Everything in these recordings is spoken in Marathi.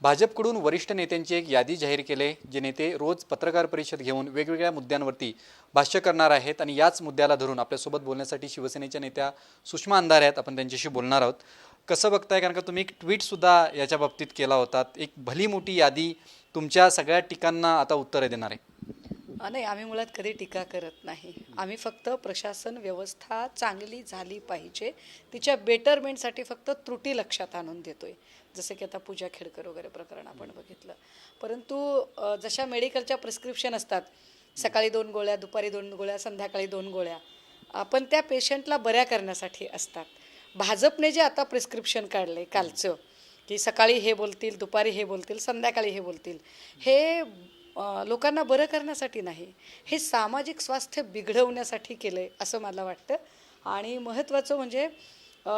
भाजपकडून वरिष्ठ नेत्यांची एक यादी जाहीर केली जे नेते रोज पत्रकार परिषद घेऊन वेगवेगळ्या मुद्द्यांवरती भाष्य करणार आहेत आणि याच मुद्द्याला धरून आपल्यासोबत बोलण्यासाठी शिवसेनेच्या नेत्या सुषमा अंधारे आहेत. आपण त्यांच्याशी बोलणार आहोत. कसं बघताय, कारण का तुम्ही एक ट्विटसुद्धा याच्या बाबतीत केला होता. एक भली मोठी यादी तुमच्या सगळ्या टीकांना आता उत्तरे देणार आहे. नाही, आम्ही मुळात कधी टीका करत नाही. आम्ही फक्त प्रशासन व्यवस्था चांगली झाली पाहिजे, तिच्या बेटरमेंटसाठी फक्त त्रुटी लक्षात आणून देतोय. जसे की आता पूजा खेडकर वगैरे प्रकरण आपण बघितलं. परंतु जशा मेडिकलच्या प्रिस्क्रिप्शन असतात, सकाळी 2 गोळ्या, दुपारी 2 गोळ्या, संध्याकाळी 2 गोळ्या, आपण त्या पेशंटला बऱ्या करण्यासाठी असतात. भाजपने जे आता प्रिस्क्रिप्शन काढले कालचं, की सकाळी हे बोलतील, दुपारी हे बोलतील, संध्याकाळी हे बोलतील, हे लोकांना बरं करण्यासाठी नाही, हे सामाजिक स्वास्थ्य बिघडवण्यासाठी केलं आहे असं मला वाटतं. आणि महत्त्वाचं म्हणजे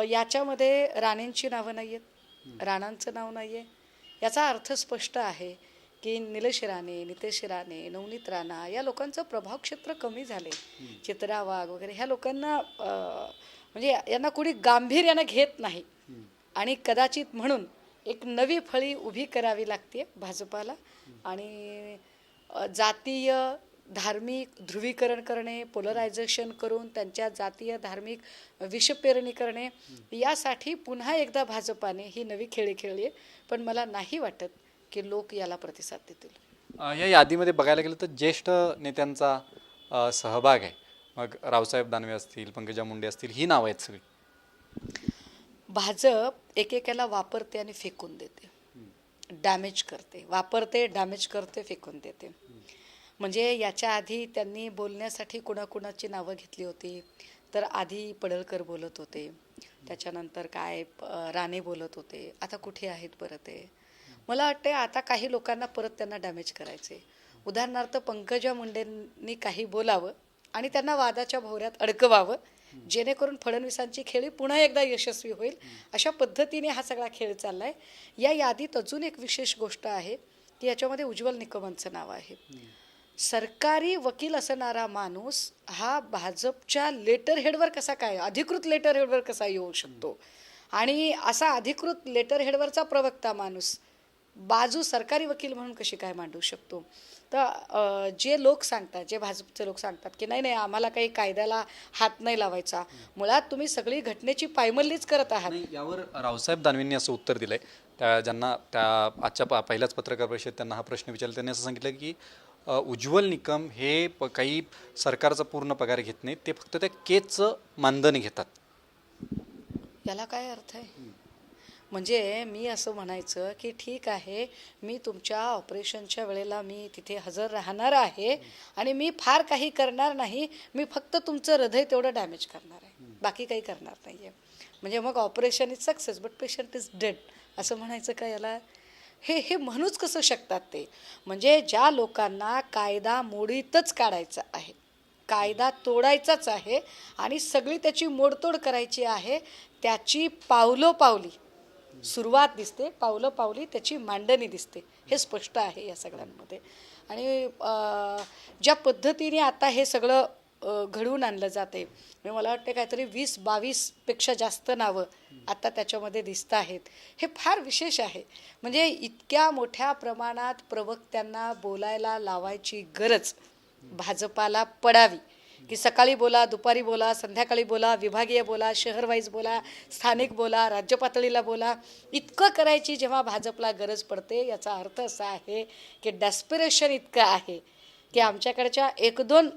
याच्यामध्ये राणेंची नावं नाही आहेत, राणांचं नाव नाही आहे. याचा अर्थ स्पष्ट आहे की निलेश राणे, नितेश राणे, नवनीत राणा या लोकांचं प्रभाव क्षेत्र कमी झाले. चित्रा वाघ वगैरे ह्या लोकांना म्हणजे यांना कोणी गांभीर्यानं घेत नाही. आणि कदाचित म्हणून एक नवी फळी उभी करावी लागते भाजपाला. आणि जातीय धार्मिक ध्रुवीकरण करणे, पोलरायझेशन करून त्यांच्या जातीय धार्मिक विषपेरणी करणे, यासाठी पुन्हा एकदा भाजपाने ही नवी खेळी खेळली आहे. पण मला नाही वाटत की लोक याला प्रतिसाद देतील. या यादीमध्ये बघायला गेलं तर ज्येष्ठ नेत्यांचा सहभाग आहे. मग रावसाहेब दानवे असतील, पंकजा मुंडे असतील, ही नावं आहेत सगळी. भाजप एकेकाला वापरते आणि फेकून देते, डॅमेज करते, वापरते, डॅमेज करते, फेकून देते. म्हणजे याच्या आधी त्यांनी बोलण्यासाठी कुणाकुणाची नावं घेतली होती. तर आधी पडळकर बोलत होते, त्याच्यानंतर काय राणे बोलत होते, आता कुठे आहेत परत ते. मला वाटते आता काही लोकांना परत त्यांना डॅमेज करायचे. उदाहरणार्थ पंकजा मुंडेंनी काही बोलावं आणि त्यांना वादाच्या भोवऱ्यात अडकवावं, जेणेकरून फडणवीसांची खेळी पुन्हा एकदा यशस्वी होईल. अशा पद्धतीने हा सगळा खेळ चालला आहे. या यादीत अजून एक विशेष गोष्ट आहे की याच्यामध्ये उज्ज्वल निकमांचं नाव आहे. सरकारी वकील असणारा माणूस हा भाजपच्या लेटर हेडवर कसा काय, अधिकृत लेटर हेडवर कसा येऊ शकतो, आणि असा अधिकृत लेटर हेडवरचा प्रवक्ता माणूस बाजू सरकारी वकील म्हणून कशी काय मांडू शकतो. तर जे लोक सांगतात, जे भाजपचे लोक सांगतात की नाही नाही आम्हाला काही कायद्याला हात नाही लावायचा, मुळात तुम्ही सगळी घटनेची पायमल्लीच करत आहात. यावर रावसाहेब दानवेंनी असं उत्तर दिलंय. त्या ज्यांना त्या आजच्या पहिल्याच पत्रकार परिषदेत त्यांना हा प्रश्न विचारला, त्यांनी असं सांगितलं की उज्ज्वल निकम हे काही सरकारचा पूर्ण पगार घेत नाहीत, ते फक्त त्या केसचं मानधन घेतात. याला काय अर्थ आहे? म्हणजे मी असं म्हणायचं की ठीक आहे, मी तुमच्या ऑपरेशनच्या वेळेला मी तिथे हजर राहणार आहे आणि मी फार काही करणार नाही, मी फक्त तुमचं हृदय तेवढं डॅमेज करणार आहे, बाकी काही करणार नाही आहे. म्हणजे मग operation is success but patient is dead असं म्हणायचं का याला? हे म्हणूच कसं शकतात ते? म्हणजे ज्या लोकांना कायदा मोडीतच काढायचा आहे, कायदा तोडायचाच आहे आणि सगळी त्याची मोडतोड करायची आहे, त्याची पावलोपावली सुरुवात दिसते, पावलोपावली त्याची मांडणी दिसते. हे स्पष्ट आहे या सगळ्यांमध्ये. आणि ज्या पद्धतीने आता हे सगळं घडवून आणलं जाते, मला वाटतं काहीतरी 20-22 पेक्षा जास्त नावं आता त्याच्यामध्ये दिसत आहेत. हे फार विशेष आहे. म्हणजे इतक्या मोठ्या प्रमाणात प्रवक्त्यांना बोलायला लावायची गरज भाजपाला पडावी की सकाळी बोला, दुपारी बोला, संध्याकाळी बोला, विभागीय बोला, शहर वाईज बोला, स्थानिक बोला, राज्य पातळीला बोला, इतकं करायची जेव्हा भाजपला गरज पडते, याचा अर्थ असा आहे की डेस्पिरेशन इतकं आहे की आमच्याकडच्या 1-2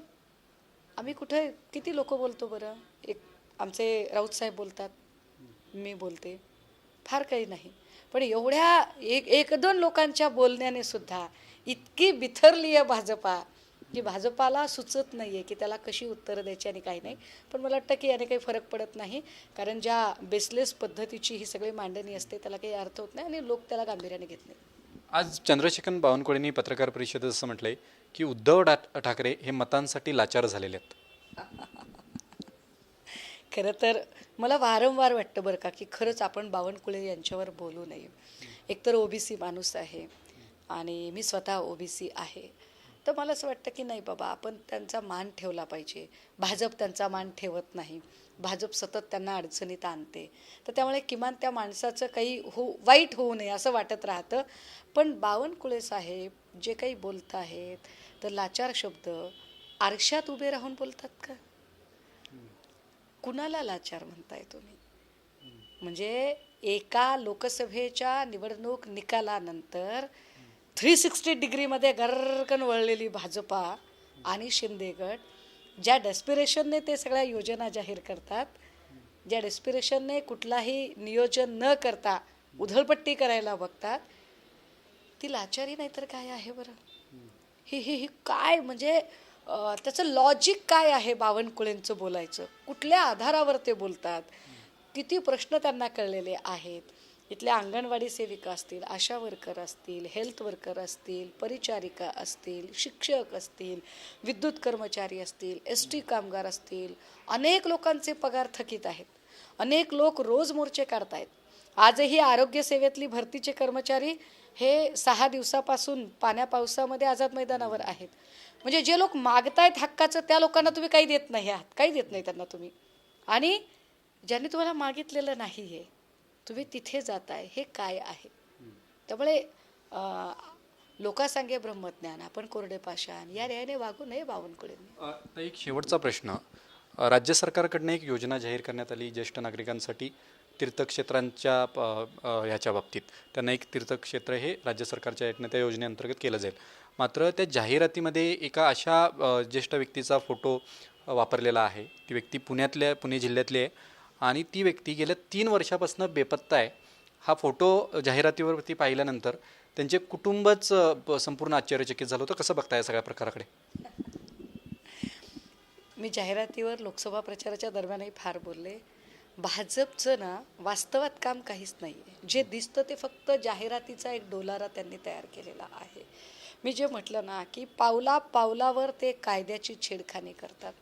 आम्ही कुठे किती लोक बोलतो बरं, एक आमचे राऊत साहेब बोलतात, मी बोलते, फार काही नाही. पण एवढ्या 1-2 लोकांच्या बोलण्याने सुद्धा इतकी बिथरली आहे भाजपा की भाजपाला सुचत नाही आहे की त्याला कशी उत्तरं द्यायची आणि काही नाही. पण मला वाटतं की याने काही फरक पडत नाही, कारण ज्या बेसलेस पद्धतीची ही सगळी मांडणी असते त्याला काही अर्थ होत नाही आणि लोक त्याला गांभीर्याने घेत नाही. आज चंद्रशेखर बावनकुळेंनी पत्रकार परिषदेत असं म्हटलंय की उद्धव ठाकरे हे मतांसाठी लाचार झालेले आहेत. खरं तर मला वारंवार वाटतं बरं का की खरंच आपण बावनकुळे यांच्यावर बोलू नये. एकतर ओबीसी माणूस आहे आणि मी स्वतः ओबीसी आहे. तर मला असं वाटतं की नाही बाबा, आपण त्यांचा मान ठेवला पाहिजे. भाजप त्यांचा मान ठेवत नाही. भाजप सतत त्यांना अडचणीत आणते. तर त्यामुळे किमान त्या माणसाचं काही वाईट होऊ नये असं वाटत राहतं. पण बावनकुळे साहेब जे काही बोलत आहेत, तर लाचार शब्द आरशात उभे राहून बोलतात का? कुणाला लाचार म्हणताय तुम्ही? म्हणजे एका लोकसभेच्या निवडणूक निकालानंतर 360 डिग्रीमध्ये गर्रकन वळलेली भाजपा आणि शिंदे गट ज्या डेस्पिरेशनने ते सगळ्या योजना जाहीर करतात, ज्या डेस्पिरेशनने कुठलाही नियोजन न करता उधळपट्टी करायला बघतात, ती लाचारी नाही तर काय आहे बरं? ही काय म्हणजे त्याचं लॉजिक काय आहे बावनकुळेंचं बोलायचं? कुठल्या आधारावर ते बोलतात? किती प्रश्न त्यांना कळलेले आहेत? इथल्या अंगणवाडी सेविका असतील, आशा वर्कर असतील, हेल्थ वर्कर असतील, परिचारिका असतील, शिक्षक असतील, विद्युत कर्मचारी असतील, ST कामगार असतील, अनेक लोकांचे पगार थकीत आहेत. अनेक लोक रोज मोर्चे काढत आहेत. आजही आरोग्य सेवेतली भरतीचे कर्मचारी हे 6 दिवसापासून पाण्या पावसामध्ये आझाद मैदानावर आहेत. म्हणजे जे लोक मागतायत हक्काचं त्या लोकांना तुम्ही काही देत नाही आहात, काही देत नाही त्यांना तुम्ही. आणि ज्यांनी तुम्हाला मागितलेलं नाही आहे तुम्ही तिथे जाताय, हे काय आहे? त्यामुळे लोकांसांगे ब्रह्मज्ञान, आपण कोरडे पाषाण या न्यायाने वागू नये बावनकुळेंनी. आता एक शेवटचा प्रश्न, राज्य सरकारकडनं एक योजना जाहीर करण्यात आली ज्येष्ठ नागरिकांसाठी तीर्थक्षेत्रांच्या ह्याच्या बाबतीत. त्यांना एक तीर्थक्षेत्र हे राज्य सरकारच्या त्या योजनेअंतर्गत केलं जाईल. मात्र त्या जाहिरातीमध्ये एका अशा ज्येष्ठ व्यक्तीचा फोटो वापरलेला आहे. ती व्यक्ती पुणे जिल्ह्यातली आहे आणि ती व्यक्ती गेल्या 3 वर्षापासून बेपत्ता आहे. हा फोटो जाहिरातीवरती पाहिल्यानंतर त्यांचे कुटुंबच संपूर्ण आश्चर्यचकित झालं होतं. कसं बघताय सगळ्या प्रकाराकडे? मी जाहिरातीवर लोकसभा प्रचाराच्या दरम्यानही फार बोलले. भाजपचं ना वास्तवात काम काहीच नाही आहे. जे दिसतं ते फक्त जाहिरातीचा एक डोलारा त्यांनी तयार केलेला आहे. मी जे म्हटलं ना की पावला पावलावर ते कायद्याची छेडखानी करतात.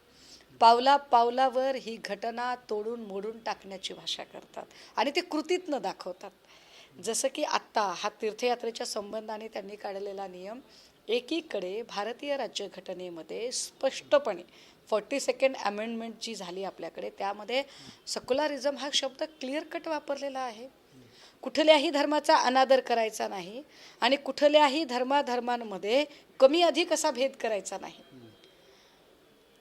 पावला पावलावर ही घटना तोडून मोडून टाकण्याची भाषा करतात आणि ते कृतीतनं दाखवतात. जसं की आत्ता हा तीर्थयात्रेच्या संबंधाने त्यांनी काढलेला नियम, एकीकडे भारतीय राज्यघटनेमध्ये स्पष्टपणे 42nd अमेंडमेंट जी झाली आपल्याकडे, त्यामध्ये सेक्युलरिझम हा शब्द क्लिअर कट वापरलेला आहे. कुठल्याही धर्माचा अनादर करायचा नाही आणि कुठल्याही धर्मांमध्ये कमी अधिक असा भेद करायचा नाही.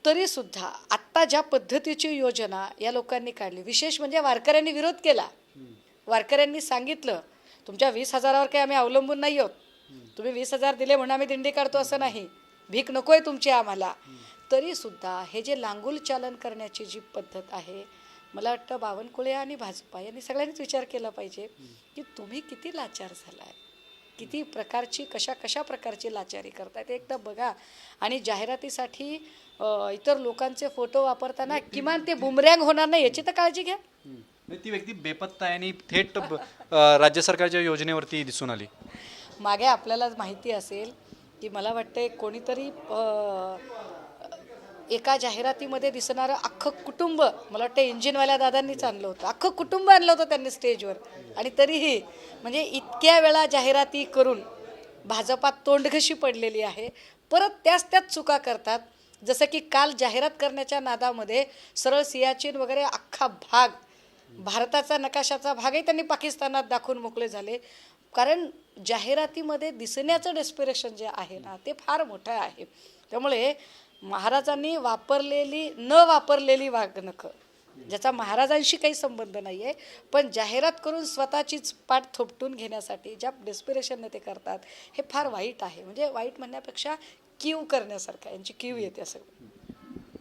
तरीसुद्धा आत्ता ज्या पद्धतीची योजना या लोकांनी काढली, विशेष म्हणजे वारकऱ्यांनी विरोध केला. वारकऱ्यांनी सांगितलं तुमच्या 20,000वर काही आम्ही अवलंबून नाही आहोत. तुम्ही 20,000 दिले म्हणून आम्ही दिंडी काढतो असं नाही, भीक नको आहे तुमची आम्हाला. तरीसुद्धा हे जे लांगुल चालन करण्याची जी पद्धत आहे, मला वाटतं बावनकुळे आणि भाजपा यांनी सगळ्यांनीच विचार केला पाहिजे की तुम्ही किती लाचार झालाय, किती प्रकारची कशा प्रकारची लाचारी करताय ते एकदा बघा. आणि जाहिरातीसाठी इतर लोकांचे फोटो वापरताना किमान ते बुमरँग होणार नाही याची तर काळजी घ्या. ती व्यक्ती बेपत्ता आहे आणि थेट राज्य सरकारच्या योजनेवरती दिसून आली. मागे आपल्याला माहिती असेल की मला वाटते कोणीतरी एका जाहिरातीमध्ये दिसणारं अख्खं कुटुंब, मला वाटतं इंजिनवाल्या दादांनीच आणलं होतं, अख्खं कुटुंब आणलं होतं त्यांनी स्टेजवर. आणि तरीही म्हणजे इतक्या वेळा जाहिराती करून भाजपात तोंडघशी पडलेली आहे. परत त्याच चुका करतात. जसं की काल जाहिरात करण्याच्या नादामध्ये सरळ सियाचीन वगैरे अख्खा भाग, भारताचा नकाशाचा भागही त्यांनी पाकिस्तानात दाखवून मोकळे झाले. कारण जाहिरातीमध्ये दिसण्याचं डेस्पिरेशन जे आहे ना ते फार मोठं आहे. त्यामुळे महाराजांनी न वापरलेली वागणुक, ज्याचा महाराजांशी काही संबंध नाही आहे, पण जाहिरात करून स्वतःचीच पाठ थोपटून घेण्यासाठी ज्या डेस्पिरेशनने ते करतात, हे फार वाईट आहे. म्हणजे वाईट म्हणण्यापेक्षा कीव करण्यासारखं, यांची कीव येते असं.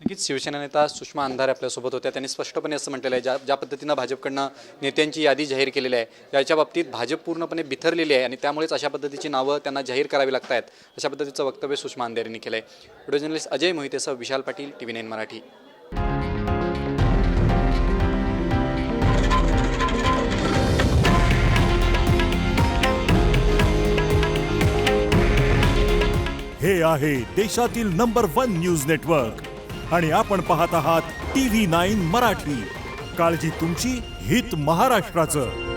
नक्कीच शिवसेना नेता सुषमा अंधारे आपल्यासोबत होत्या. त्यांनी स्पष्टपणे असं म्हटलेलं आहे, ज्या पद्धतीनं भाजपकडनं नेत्यांची यादी जाहीर केलेली आहे, याच्या बाबतीत भाजप पूर्णपणे बिथरलेली आहे आणि त्यामुळेच अशा पद्धतीची नावं त्यांना जाहीर करावी लागत आहेत, अशा पद्धतीचं वक्तव्य सुषमा अंधारे यांनी केलं आहे. Video journalist Ajay मोहितेसह Vishal Patil, TV9 Marathi. हे आहे देशातील नंबर 1 न्यूज नेटवर्क आणि आपण पाहत आहात TV9 मराठी. काळजी तुमची, हित महाराष्ट्राचं.